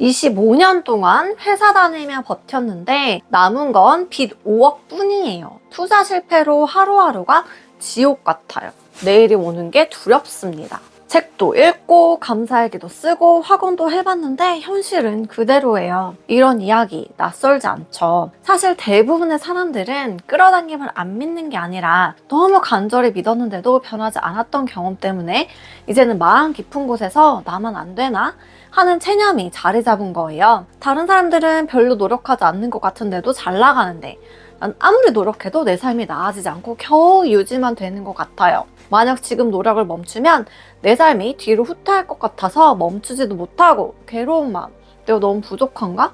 25년 동안 회사 다니며 버텼는데 남은 건 빚 5억 뿐이에요. 투자 실패로 하루하루가 지옥 같아요. 내일이 오는 게 두렵습니다. 책도 읽고 감사일기도 쓰고 학원도 해봤는데 현실은 그대로예요. 이런 이야기 낯설지 않죠. 사실 대부분의 사람들은 끌어당김을 안 믿는 게 아니라 너무 간절히 믿었는데도 변하지 않았던 경험 때문에 이제는 마음 깊은 곳에서 나만 안 되나? 하는 체념이 자리 잡은 거예요. 다른 사람들은 별로 노력하지 않는 것 같은데도 잘 나가는데 난 아무리 노력해도 내 삶이 나아지지 않고 겨우 유지만 되는 것 같아요. 만약 지금 노력을 멈추면 내 삶이 뒤로 후퇴할 것 같아서 멈추지도 못하고 괴로운 마음, 내가 너무 부족한가?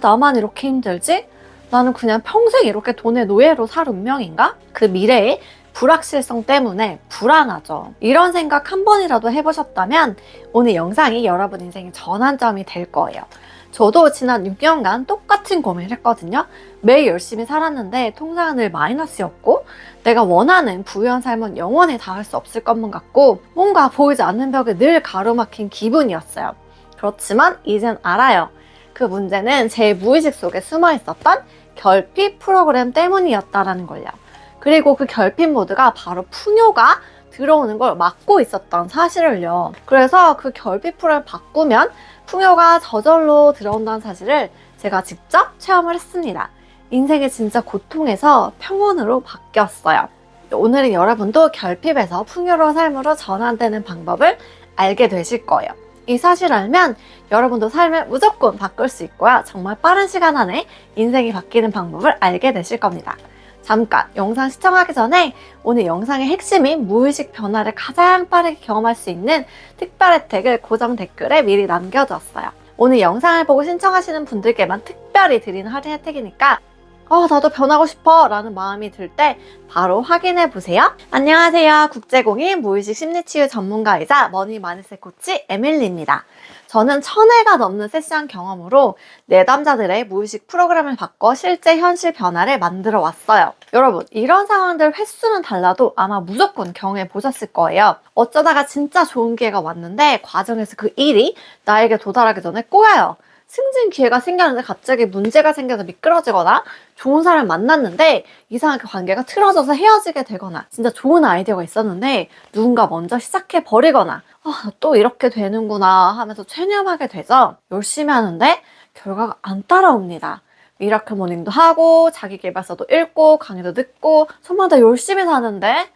나만 이렇게 힘들지? 나는 그냥 평생 이렇게 돈의 노예로 살 운명인가? 그 미래에 불확실성 때문에 불안하죠. 이런 생각 한 번이라도 해보셨다면 오늘 영상이 여러분 인생의 전환점이 될 거예요. 저도 지난 6년간 똑같은 고민을 했거든요. 매일 열심히 살았는데 통장은 늘 마이너스였고 내가 원하는 부유한 삶은 영원히 닿을 수 없을 것만 같고 뭔가 보이지 않는 벽에 늘 가로막힌 기분이었어요. 그렇지만 이젠 알아요. 그 문제는 제 무의식 속에 숨어 있었던 결핍 프로그램 때문이었다라는 걸요. 그리고 그 결핍 모드가 바로 풍요가 들어오는 걸 막고 있었던 사실을요. 그래서 그 결핍 프로그램을 바꾸면 풍요가 저절로 들어온다는 사실을 제가 직접 체험을 했습니다. 인생의 진짜 고통에서 평온으로 바뀌었어요. 오늘은 여러분도 결핍에서 풍요로운 삶으로 전환되는 방법을 알게 되실 거예요. 이 사실을 알면 여러분도 삶을 무조건 바꿀 수 있고요. 정말 빠른 시간 안에 인생이 바뀌는 방법을 알게 되실 겁니다. 잠깐 영상 시청하기 전에 오늘 영상의 핵심인 무의식 변화를 가장 빠르게 경험할 수 있는 특별 혜택을 고정 댓글에 미리 남겨두었어요. 오늘 영상을 보고 신청하시는 분들께만 특별히 드리는 할인 혜택이니까 나도 변하고 싶어 라는 마음이 들 때 바로 확인해 보세요. 안녕하세요. 국제공인 무의식 심리치유 전문가이자 머니마인드셋 코치 에밀리입니다. 저는 1000회가 넘는 세션 경험으로 내담자들의 무의식 프로그램을 바꿔 실제 현실 변화를 만들어 왔어요. 여러분, 이런 상황들 횟수는 달라도 아마 무조건 경험해 보셨을 거예요. 어쩌다가 진짜 좋은 기회가 왔는데 과정에서 그 일이 나에게 도달하기 전에 꼬여요. 승진 기회가 생겼는데 갑자기 문제가 생겨서 미끄러지거나 좋은 사람 만났는데 이상하게 관계가 틀어져서 헤어지게 되거나 진짜 좋은 아이디어가 있었는데 누군가 먼저 시작해버리거나 또 이렇게 되는구나 하면서 체념하게 되죠. 열심히 하는데 결과가 안 따라옵니다. 미라클 모닝도 하고 자기계발서도 읽고 강의도 듣고 정말 다 열심히 사는데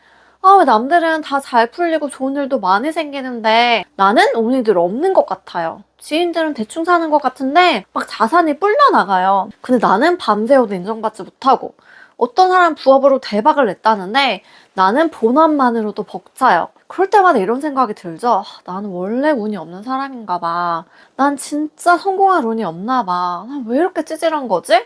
왜 남들은 다 잘 풀리고 좋은 일도 많이 생기는데 나는 오는 일 없는 것 같아요. 지인들은 대충 사는 것 같은데 막 자산이 불려나가요. 근데 나는 밤새워도 인정받지 못하고 어떤 사람 부업으로 대박을 냈다는데 나는 본업만으로도 벅차요. 그럴 때마다 이런 생각이 들죠. 나는 원래 운이 없는 사람인가 봐. 난 진짜 성공할 운이 없나 봐. 난 왜 이렇게 찌질한 거지?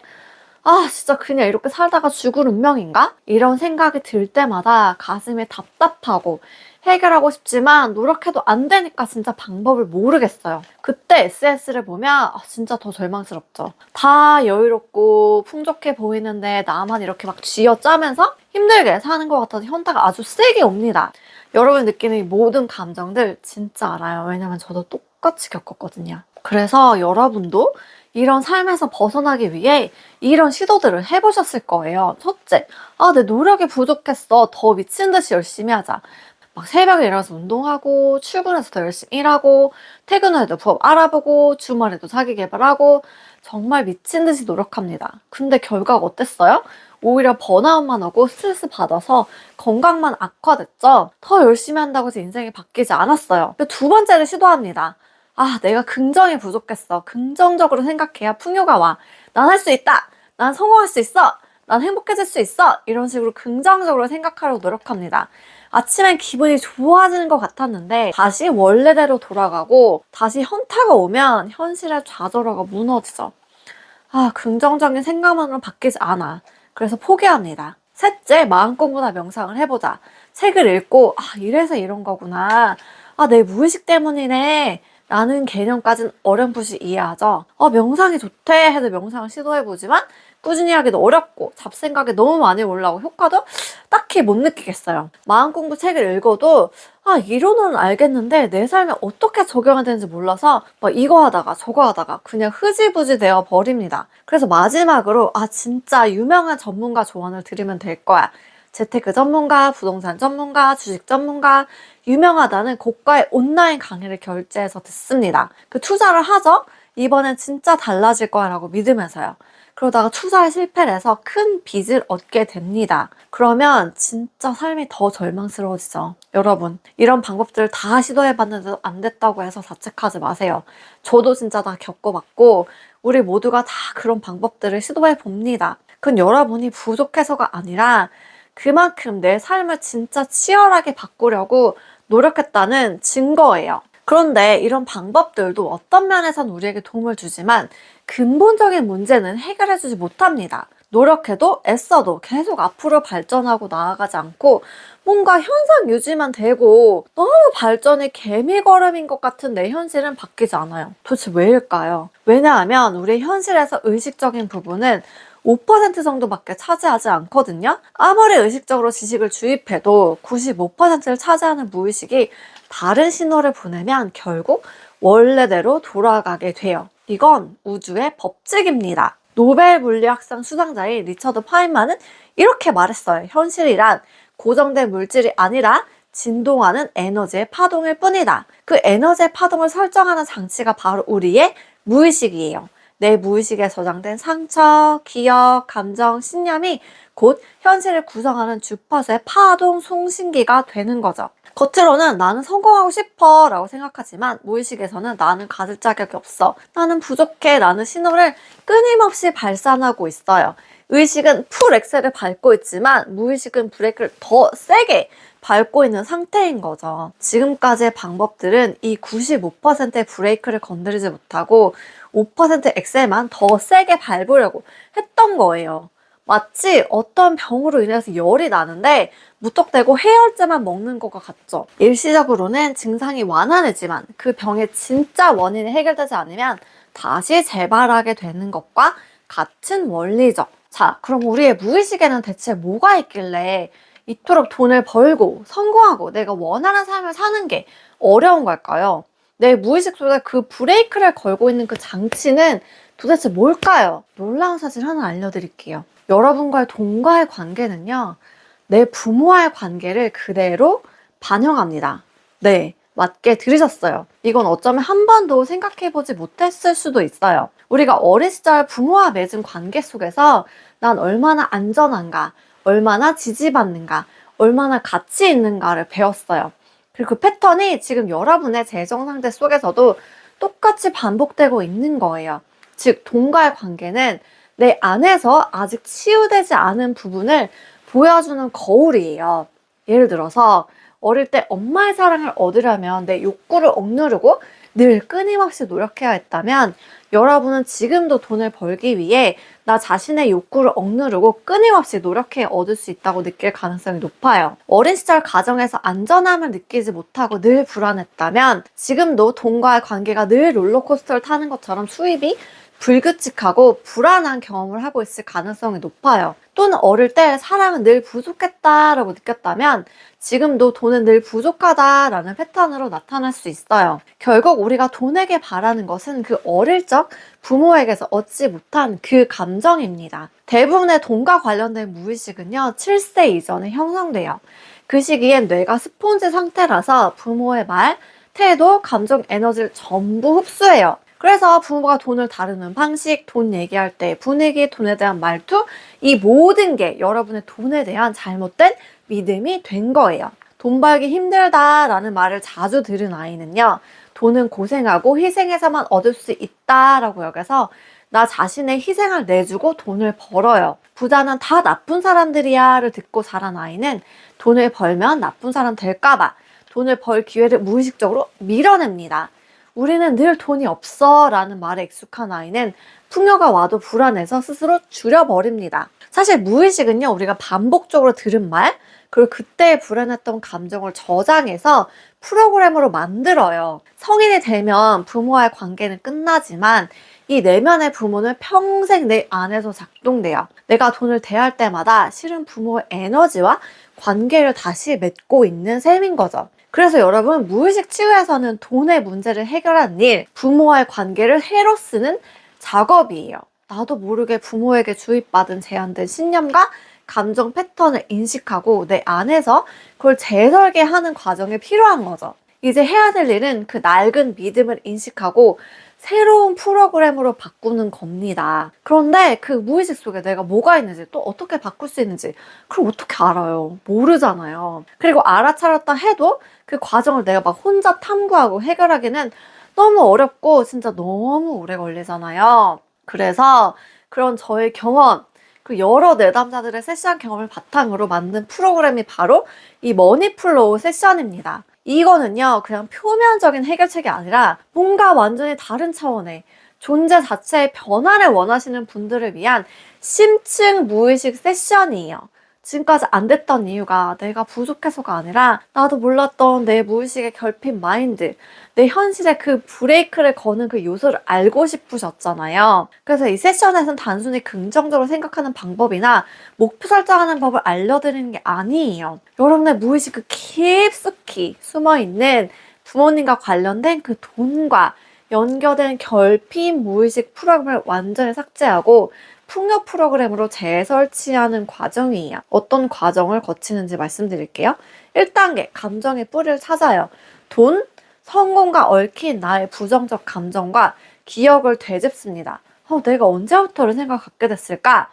진짜 그냥 이렇게 살다가 죽을 운명인가? 이런 생각이 들 때마다 가슴이 답답하고 해결하고 싶지만 노력해도 안 되니까 진짜 방법을 모르겠어요. 그때 SNS를 보면 진짜 더 절망스럽죠. 다 여유롭고 풍족해 보이는데 나만 이렇게 막 쥐어짜면서 힘들게 사는 것 같아서 현타가 아주 세게 옵니다. 여러분이 느끼는 이 모든 감정들 진짜 알아요. 왜냐면 저도 똑같이 겪었거든요. 그래서 여러분도 이런 삶에서 벗어나기 위해 이런 시도들을 해보셨을 거예요. 첫째, 내 노력이 부족했어. 더 미친 듯이 열심히 하자. 막 새벽에 일어나서 운동하고 출근해서 더 열심히 일하고 퇴근 후에도 부업 알아보고 주말에도 자기 개발하고 정말 미친 듯이 노력합니다. 근데 결과가 어땠어요? 오히려 번아웃만 하고 스트레스 받아서 건강만 악화됐죠. 더 열심히 한다고 해서 인생이 바뀌지 않았어요. 두 번째를 시도합니다. 내가 긍정이 부족했어. 긍정적으로 생각해야 풍요가 와. 난 할 수 있다. 난 성공할 수 있어. 난 행복해질 수 있어. 이런 식으로 긍정적으로 생각하려고 노력합니다. 아침엔 기분이 좋아지는 것 같았는데 다시 원래대로 돌아가고 다시 현타가 오면 현실의 좌절화가 무너지죠. 긍정적인 생각만으로 바뀌지 않아. 그래서 포기합니다. 셋째, 마음공부나 명상을 해보자. 책을 읽고 이래서 이런 거구나. 내 무의식 때문이네. 라는 개념까지는 어렴풋이 이해하죠. 명상이 좋대 해도 명상을 시도해보지만 꾸준히 하기도 어렵고 잡생각이 너무 많이 올라오고 효과도 딱히 못 느끼겠어요. 마음공부 책을 읽어도 이론은 알겠는데 내 삶에 어떻게 적용해야 되는지 몰라서 이거 하다가 저거 하다가 그냥 흐지부지 되어 버립니다. 그래서 마지막으로 진짜 유명한 전문가 조언을 들으면 될 거야. 재테크 전문가, 부동산 전문가, 주식 전문가, 유명하다는 고가의 온라인 강의를 결제해서 듣습니다. 그 투자를 하죠? 이번엔 진짜 달라질 거야 라고 믿으면서요. 그러다가 투자에 실패를 해서 큰 빚을 얻게 됩니다. 그러면 진짜 삶이 더 절망스러워지죠. 여러분, 이런 방법들을 다 시도해봤는데도 안 됐다고 해서 자책하지 마세요. 저도 진짜 다 겪어봤고 우리 모두가 다 그런 방법들을 시도해봅니다. 그건 여러분이 부족해서가 아니라 그만큼 내 삶을 진짜 치열하게 바꾸려고 노력했다는 증거예요. 그런데 이런 방법들도 어떤 면에선 우리에게 도움을 주지만 근본적인 문제는 해결해주지 못합니다. 노력해도 애써도 계속 앞으로 발전하고 나아가지 않고 뭔가 현상 유지만 되고 너무 발전이 개미걸음인 것 같은 내 현실은 바뀌지 않아요. 도대체 왜일까요? 왜냐하면 우리 현실에서 의식적인 부분은 5% 정도밖에 차지하지 않거든요. 아무리 의식적으로 지식을 주입해도 95%를 차지하는 무의식이 다른 신호를 보내면 결국 원래대로 돌아가게 돼요. 이건 우주의 법칙입니다. 노벨 물리학상 수상자인 리처드 파인만은 이렇게 말했어요. 현실이란 고정된 물질이 아니라 진동하는 에너지의 파동일 뿐이다. 그 에너지의 파동을 설정하는 장치가 바로 우리의 무의식이에요. 내 무의식에 저장된 상처, 기억, 감정, 신념이 곧 현실을 구성하는 주파수의 파동 송신기가 되는 거죠. 겉으로는 나는 성공하고 싶어 라고 생각하지만 무의식에서는 나는 가질 자격이 없어, 나는 부족해 라는 신호를 끊임없이 발산하고 있어요. 의식은 풀 엑셀을 밟고 있지만 무의식은 브레이크를 더 세게 밟고 있는 상태인 거죠. 지금까지의 방법들은 이 95%의 브레이크를 건드리지 못하고 5% 엑셀만 더 세게 밟으려고 했던 거예요. 마치 어떤 병으로 인해서 열이 나는데 무턱대고 해열제만 먹는 것과 같죠. 일시적으로는 증상이 완화되지만 그 병의 진짜 원인이 해결되지 않으면 다시 재발하게 되는 것과 같은 원리죠. 자, 그럼 우리의 무의식에는 대체 뭐가 있길래 이토록 돈을 벌고 성공하고 내가 원하는 삶을 사는 게 어려운 걸까요? 내 무의식 속에 그 브레이크를 걸고 있는 그 장치는 도대체 뭘까요? 놀라운 사실 하나 알려드릴게요. 여러분과의 돈과의 관계는요, 내 부모와의 관계를 그대로 반영합니다. 네, 맞게 들으셨어요. 이건 어쩌면 한 번도 생각해보지 못했을 수도 있어요. 우리가 어린 시절 부모와 맺은 관계 속에서 난 얼마나 안전한가, 얼마나 지지받는가, 얼마나 가치 있는가를 배웠어요. 그리고 그 패턴이 지금 여러분의 재정 상태 속에서도 똑같이 반복되고 있는 거예요. 즉, 돈과의 관계는 내 안에서 아직 치유되지 않은 부분을 보여주는 거울이에요. 예를 들어서 어릴 때 엄마의 사랑을 얻으려면 내 욕구를 억누르고 늘 끊임없이 노력해야 했다면 여러분은 지금도 돈을 벌기 위해 나 자신의 욕구를 억누르고 끊임없이 노력해 얻을 수 있다고 느낄 가능성이 높아요. 어린 시절 가정에서 안전함을 느끼지 못하고 늘 불안했다면 지금도 돈과의 관계가 늘 롤러코스터를 타는 것처럼 수입이 불규칙하고 불안한 경험을 하고 있을 가능성이 높아요. 또는 어릴 때 사랑은 늘 부족했다라고 느꼈다면 지금도 돈은 늘 부족하다라는 패턴으로 나타날 수 있어요. 결국 우리가 돈에게 바라는 것은 그 어릴 적 부모에게서 얻지 못한 그 감정입니다. 대부분의 돈과 관련된 무의식은요, 7세 이전에 형성돼요. 그 시기엔 뇌가 스폰지 상태라서 부모의 말, 태도, 감정, 에너지를 전부 흡수해요. 그래서 부모가 돈을 다루는 방식, 돈 얘기할 때 분위기, 돈에 대한 말투, 이 모든 게 여러분의 돈에 대한 잘못된 믿음이 된 거예요. 돈 벌기 힘들다라는 말을 자주 들은 아이는요, 돈은 고생하고 희생해서만 얻을 수 있다라고 여겨서 나 자신의 희생을 내주고 돈을 벌어요. 부자는 다 나쁜 사람들이야를 듣고 자란 아이는 돈을 벌면 나쁜 사람 될까봐 돈을 벌 기회를 무의식적으로 밀어냅니다. 우리는 늘 돈이 없어 라는 말에 익숙한 아이는 풍요가 와도 불안해서 스스로 줄여버립니다. 사실 무의식은요, 우리가 반복적으로 들은 말, 그리고 그때 불안했던 감정을 저장해서 프로그램으로 만들어요. 성인이 되면 부모와의 관계는 끝나지만 이 내면의 부모는 평생 내 안에서 작동돼요. 내가 돈을 대할 때마다 실은 부모의 에너지와 관계를 다시 맺고 있는 셈인 거죠. 그래서 여러분, 무의식 치유에서는 돈의 문제를 해결하는 일, 부모와의 관계를 해로 쓰는 작업이에요. 나도 모르게 부모에게 주입받은 제한된 신념과 감정 패턴을 인식하고 내 안에서 그걸 재설계하는 과정이 필요한 거죠. 이제 해야 될 일은 그 낡은 믿음을 인식하고 새로운 프로그램으로 바꾸는 겁니다. 그런데 그 무의식 속에 내가 뭐가 있는지, 또 어떻게 바꿀 수 있는지 그걸 어떻게 알아요? 모르잖아요. 그리고 알아차렸다 해도 그 과정을 내가 막 혼자 탐구하고 해결하기는 너무 어렵고 진짜 너무 오래 걸리잖아요. 그래서 그런 저의 경험, 그 여러 내담자들의 세션 경험을 바탕으로 만든 프로그램이 바로 이 머니플로우 세션입니다. 이거는요, 그냥 표면적인 해결책이 아니라 뭔가 완전히 다른 차원의 존재 자체의 변화를 원하시는 분들을 위한 심층 무의식 세션이에요. 지금까지 안 됐던 이유가 내가 부족해서가 아니라 나도 몰랐던 내 무의식의 결핍 마인드, 내 현실에 그 브레이크를 거는 그 요소를 알고 싶으셨잖아요. 그래서 이 세션에서는 단순히 긍정적으로 생각하는 방법이나 목표 설정하는 법을 알려드리는 게 아니에요. 여러분의 무의식 그 깊숙이 숨어있는 부모님과 관련된 그 돈과 연결된 결핍 무의식 프로그램을 완전히 삭제하고 풍요 프로그램으로 재설치하는 과정이에요. 어떤 과정을 거치는지 말씀드릴게요. 1단계, 감정의 뿌리를 찾아요. 돈, 성공과 얽힌 나의 부정적 감정과 기억을 되짚습니다. 내가 언제부터를 생각 갖게 됐을까를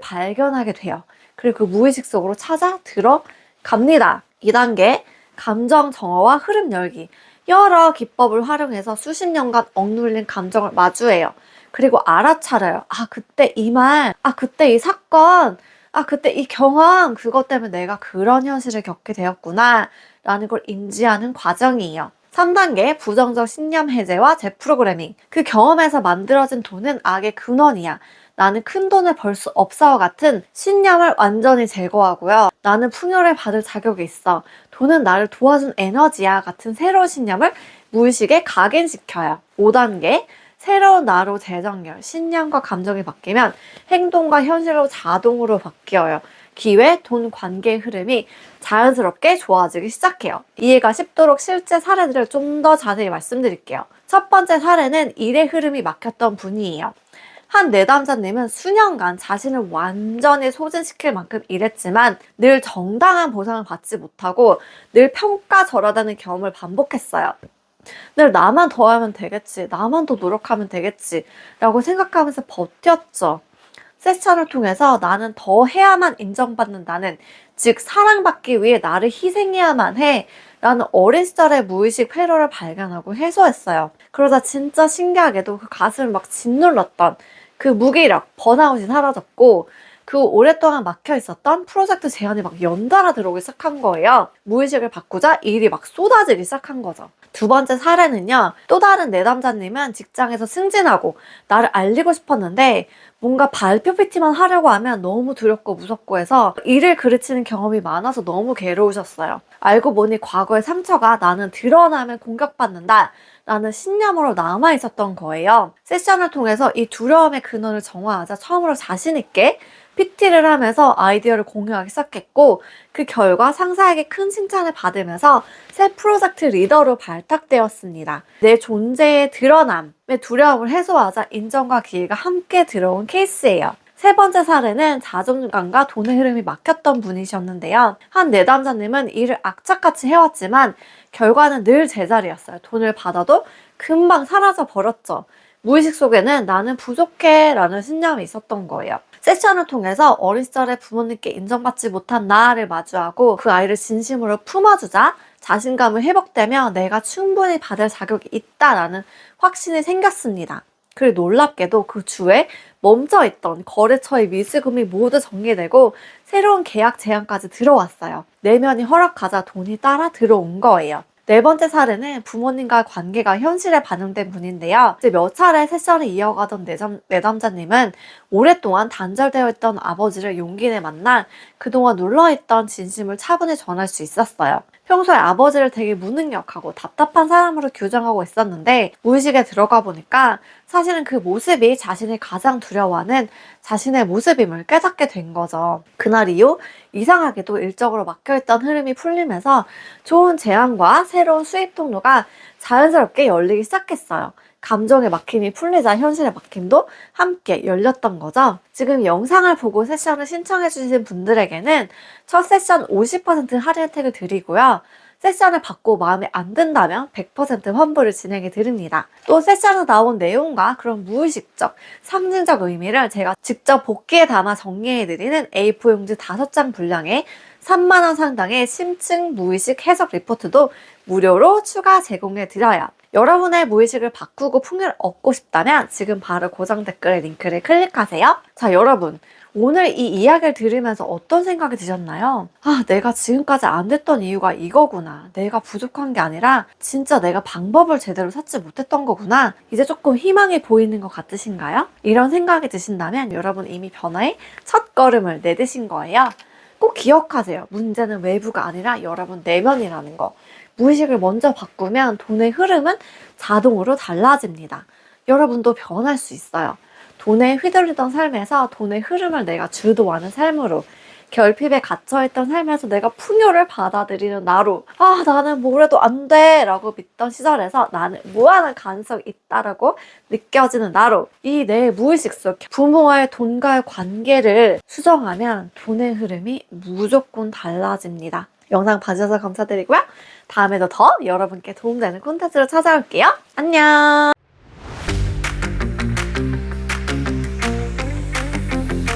발견하게 돼요. 그리고 그 무의식 속으로 찾아 들어갑니다. 2단계, 감정 정어와 흐름 열기. 여러 기법을 활용해서 수십 년간 억눌린 감정을 마주해요. 그리고 알아차려요. 그때 이 말, 그때 이 사건, 그때 이 경험, 그것 때문에 내가 그런 현실을 겪게 되었구나 라는 걸 인지하는 과정이에요. 3단계, 부정적 신념 해제와 재프로그래밍. 그 경험에서 만들어진 돈은 악의 근원이야. 나는 큰 돈을 벌 수 없어와 같은 신념을 완전히 제거하고요. 나는 풍요를 받을 자격이 있어. 돈은 나를 도와준 에너지야 같은 새로운 신념을 무의식에 각인시켜요. 5단계, 새로운 나로 재정렬, 신념과 감정이 바뀌면 행동과 현실로 자동으로 바뀌어요. 기회, 돈, 관계의 흐름이 자연스럽게 좋아지기 시작해요. 이해가 쉽도록 실제 사례들을 좀 더 자세히 말씀드릴게요. 첫 번째 사례는 일의 흐름이 막혔던 분이에요. 한 내담자님은 수년간 자신을 완전히 소진시킬 만큼 일했지만 늘 정당한 보상을 받지 못하고 늘 평가절하다는 경험을 반복했어요. 늘 나만 더 하면 되겠지, 나만 더 노력하면 되겠지 라고 생각하면서 버텼죠. 세션을 통해서 나는 더 해야만 인정받는다는, 즉 사랑받기 위해 나를 희생해야만 해 라는 어린 시절의 무의식 회로를 발견하고 해소했어요. 그러다 진짜 신기하게도 그 가슴을 막 짓눌렀던 그 무기력, 번아웃이 사라졌고 그 오랫동안 막혀 있었던 프로젝트 제안이 막 연달아 들어오기 시작한 거예요. 무의식을 바꾸자 일이 막 쏟아지기 시작한 거죠. 두 번째 사례는요, 또 다른 내담자님은 직장에서 승진하고 나를 알리고 싶었는데 뭔가 발표 PT만 하려고 하면 너무 두렵고 무섭고 해서 일을 그르치는 경험이 많아서 너무 괴로우셨어요. 알고 보니 과거의 상처가 나는 드러나면 공격받는다 라는 신념으로 남아있었던 거예요. 세션을 통해서 이 두려움의 근원을 정화하자 처음으로 자신있게 PT를 하면서 아이디어를 공유하기 시작했고 그 결과 상사에게 큰 칭찬을 받으면서 새 프로젝트 리더로 발탁되었습니다. 내 존재의 드러남의 두려움을 해소하자 인정과 기회가 함께 들어온 케이스예요. 세 번째 사례는 자존감과 돈의 흐름이 막혔던 분이셨는데요. 한 내담자님은 일을 악착같이 해왔지만 결과는 늘 제자리였어요. 돈을 받아도 금방 사라져 버렸죠. 무의식 속에는 나는 부족해 라는 신념이 있었던 거예요. 세션을 통해서 어린 시절에 부모님께 인정받지 못한 나를 마주하고 그 아이를 진심으로 품어주자 자신감을 회복되며 내가 충분히 받을 자격이 있다라는 확신이 생겼습니다. 그리고 놀랍게도 그 주에 멈춰있던 거래처의 미수금이 모두 정리되고 새로운 계약 제안까지 들어왔어요. 내면이 허락하자 돈이 따라 들어온 거예요. 네 번째 사례는 부모님과 관계가 현실에 반영된 분인데요. 이제 몇 차례 세션을 이어가던 내담자님은 오랫동안 단절되어 있던 아버지를 용기 내 만나 그동안 눌러있던 진심을 차분히 전할 수 있었어요. 평소에 아버지를 되게 무능력하고 답답한 사람으로 규정하고 있었는데 무의식에 들어가 보니까 사실은 그 모습이 자신이 가장 두려워하는 자신의 모습임을 깨닫게 된 거죠. 그날 이후 이상하게도 일적으로 막혀있던 흐름이 풀리면서 좋은 제안과 새로운 수입 통로가 자연스럽게 열리기 시작했어요. 감정의 막힘이 풀리자 현실의 막힘도 함께 열렸던 거죠. 지금 영상을 보고 세션을 신청해 주신 분들에게는 첫 세션 50% 할인 혜택을 드리고요. 세션을 받고 마음에 안 든다면 100% 환불을 진행해 드립니다. 또 세션에 나온 내용과 그런 무의식적, 상징적 의미를 제가 직접 복기에 담아 정리해 드리는 A4 용지 5장 분량의 3만 원 상당의 심층 무의식 해석 리포트도 무료로 추가 제공해 드려요. 여러분의 무의식을 바꾸고 풍요를 얻고 싶다면 지금 바로 고정 댓글의 링크를 클릭하세요. 자, 여러분. 오늘 이 이야기를 들으면서 어떤 생각이 드셨나요? 아, 내가 지금까지 안 됐던 이유가 이거구나. 내가 부족한 게 아니라 진짜 내가 방법을 제대로 찾지 못했던 거구나. 이제 조금 희망이 보이는 것 같으신가요? 이런 생각이 드신다면 여러분 이미 변화의 첫 걸음을 내디신 거예요. 꼭 기억하세요. 문제는 외부가 아니라 여러분 내면이라는 거. 무의식을 먼저 바꾸면 돈의 흐름은 자동으로 달라집니다. 여러분도 변할 수 있어요. 돈에 휘둘리던 삶에서 돈의 흐름을 내가 주도하는 삶으로, 결핍에 갇혀있던 삶에서 내가 풍요를 받아들이는 나로, 아, 나는 뭐래도 안 돼 라고 믿던 시절에서 나는 무한한 가능성이 있다라고 느껴지는 나로, 이 내 무의식 속 부모와의 돈과의 관계를 수정하면 돈의 흐름이 무조건 달라집니다. 영상 봐주셔서 감사드리고요. 다음에도 더 여러분께 도움되는 콘텐츠로 찾아올게요. 안녕!